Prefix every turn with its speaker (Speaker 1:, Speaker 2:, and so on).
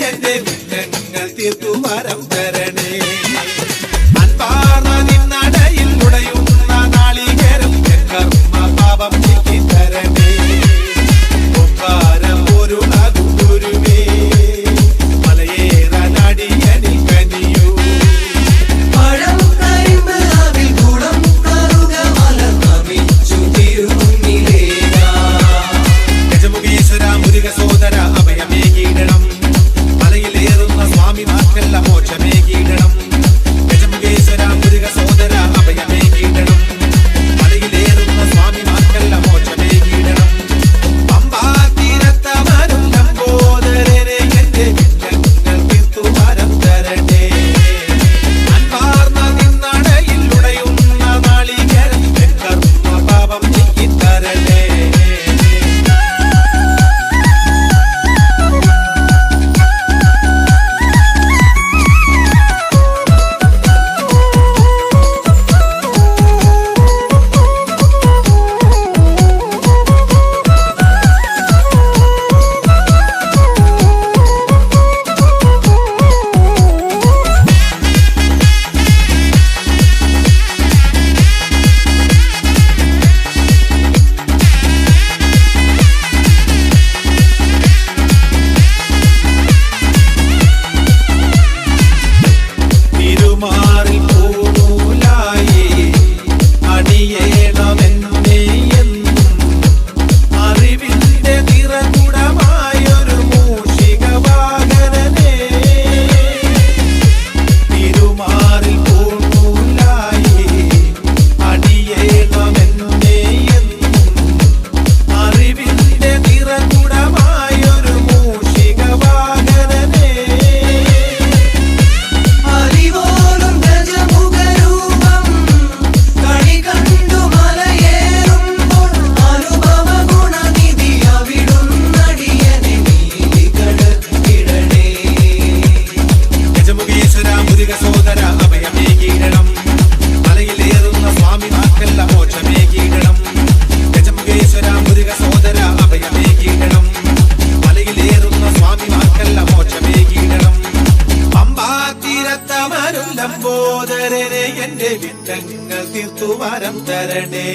Speaker 1: എന്റെ വിഘ്നങ്ങൾ തീർത്തു വരം തരണേ. അൻപാർന്ന നിന്നടയിൽ ഉടയുന്ന നാളികേരം കർമ്മ പാപം നീക്കി തരണേ. ഒപ്പാരം ഒരു ഗുരുവേ മലയേറാനടിയനിൽ കനിയൂ. ഗജമുഖീശ്വര മുരുക സോദര അഭയമേകീടണം. മലയിലേറുന്ന സ്വാമിമാർക്കെല്ല മോക്ഷമേകീടണം. ഗജമുഖീശ്വര മുരുക സോദര അഭയമേകീടണം. മലയിലേറുന്ന സ്വാമിമാർക്കെല്ല മോക്ഷമേകീടണം. പമ്പാ തീരത്തവരും ലംബോദരനെ എന്റെ വിഘ്നങ്ങൾ തീർത്തു വരം തരണേ. അൻപാർന്ന നിന്നടയിൽ ഉടയുന്ന നാളികേരം കർമ്മ പാപം നീക്കി തരണേ. തിരുമാറിൽ പൂനൂലായി അണിയേണമെന്നേ എന്നും അറിവിന്റെ നിറകുടമായൊരു മൂഷികവാഹനനേ. തിരുമാറിൽ പൂനൂലായി അണിയേണമെന്നേ എന്നും അറിവിന്റെ നിറകുടമായൊരു മൂഷികവാഹനനേ. ഗജമുഖീശ്വര മുരുക സോദര അഭയമേകീടണം. മലയിലേറുന്ന സ്വാമിമാർക്കെല്ല മോക്ഷമേകീടണം. ഗജമുഖീശ്വര മുരുക സോദര അഭയമേകീടണം. മലയിലേറുന്ന സ്വാമിമാർക്കെല്ല മോക്ഷമേകീടണം. പമ്പാ തീരത്തമരും ലംബോദരനെ എന്റെ വിഘ്നങ്ങൾ തീർത്തു വരം തരണേ.